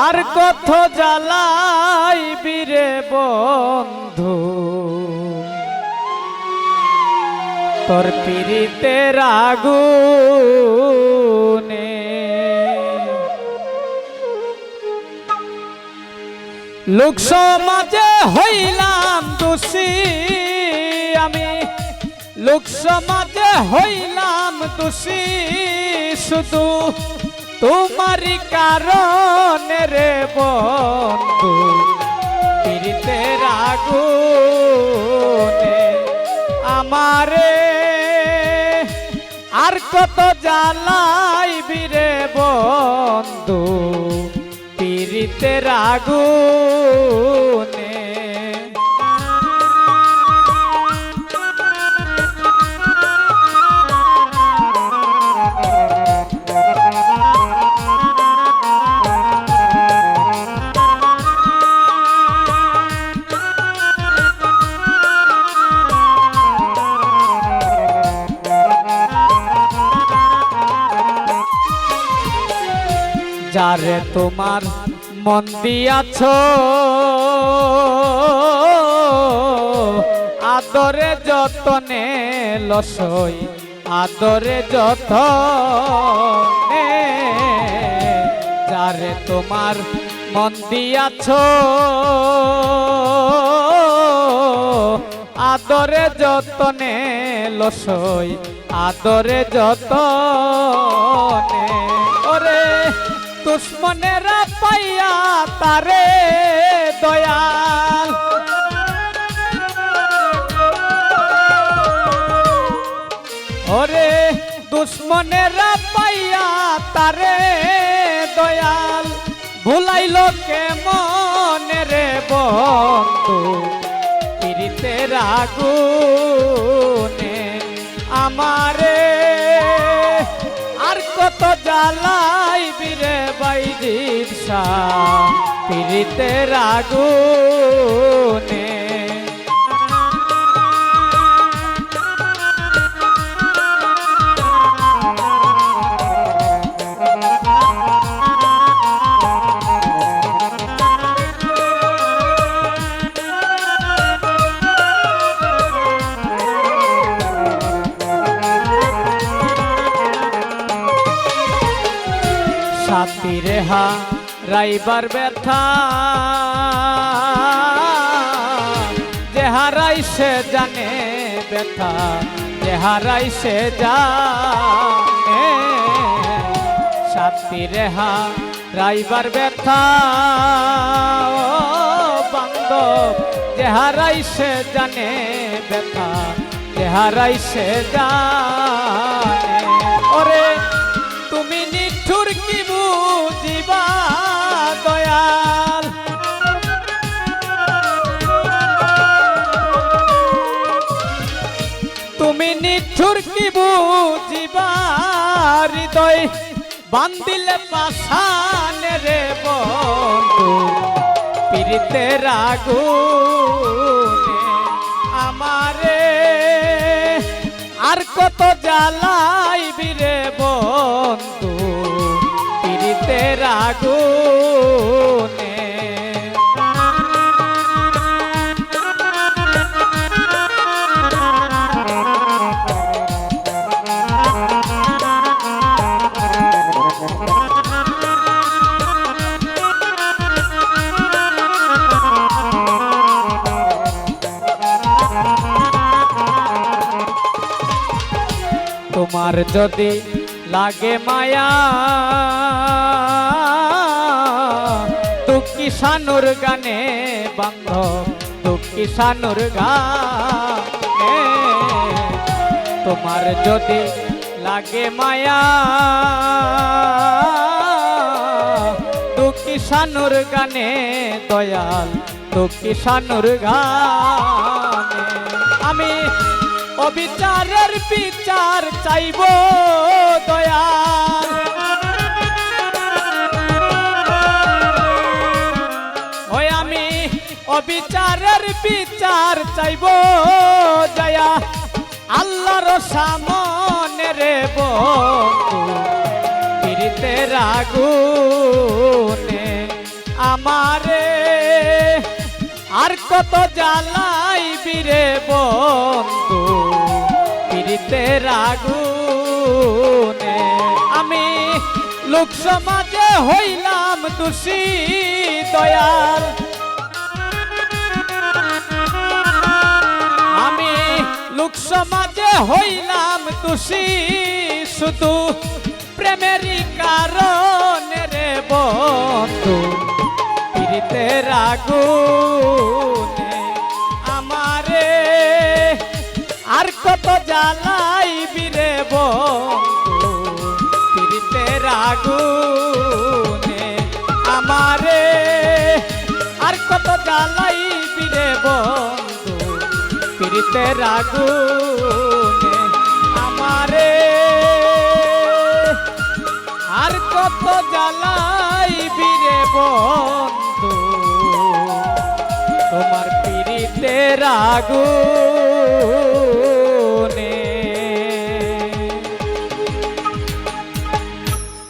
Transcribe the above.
আর কত জ্বালাইবি রে বন্ধু তোর পীড়িতের আগুনে। লোক সমাজে হইলাম দোষী আমি, লোক সমাজে হইলাম দোষী শুধু তোমারই কারণে রে বন্ধু পীড়িতের আগুনে আমারে আর কত জ্বালাইবি রে বন্ধু পীড়িতের আগুনে। যারে তোমার মন দিয়াছ আদরে যতনে লসই আদরে যতনে, যারে তোমার মন দিয়াছ আদরে যতনে লসই আদরে যতনে। ওরে দুশ্মনেরা পাইয়া তারে দয়াল, ওরে দুশ্মনেরা পাইয়া তারে দয়াল ভুলাইল কেমন রে বন্ধু পীড়িতের আগুনে আমারে আর কত জ্বালাইবি রে বাইজির শাহ পীড়িতের আগুনে। সাথী রেহা রাইবার ব্যথা যে হারাই সে জানে ব্যথা যে হারাই সে জানে। সাথী রেহা রাইবার ব্যথা বান্ধব যে হারাই সে জানে ব্যথা যে হারাই সে জানে। ওরে তুমি নিঠুর কি বুঝিবা দয়াল, তুমি নিঠুর কি বুঝিবা হৃদয় বান্দিলে পাশানে রে বন্ধু পীড়িতের আগুনে আমারে আর কত জ্বালাইবি রে বন্ধু পীড়িতের আগুনে। তোমার যদি লাগে মায়া দুঃখী শানুর গানে বান্ধব দুঃখী শানুর গানে, তোমার যদি লাগে মায়া দুঃখী শানুর গানে দয়াল দুঃখী শানুর গানে। আমি অবিচারের বিচার চাইব দয়াল, ওই আমি অবিচারের বিচার চাইব দয়া আল্লাহর সামনে রে বন্ধু পীড়িতের আগুনে আমারে আর কত জ্বালাইবি রে বন্ধু পীড়িতের আগুনে আমি লোক সমাজে হইলাম দোষী দয়াল আমি লোক সমাজে হইলাম দোষী শুধু প্রেমেরই কারণে রে বন্ধু পীড়িতের আগুনে আমারে আর কত জ্বালাইবি রে বন্ধু পীড়িতের আগুনে আমারে আর কত জ্বালাইবি রে বন্ধু পীড়িতের আগুনে আমারে আর কত জ্বালাইবি রে বন্ধু তোমার পীড়িতের আগুন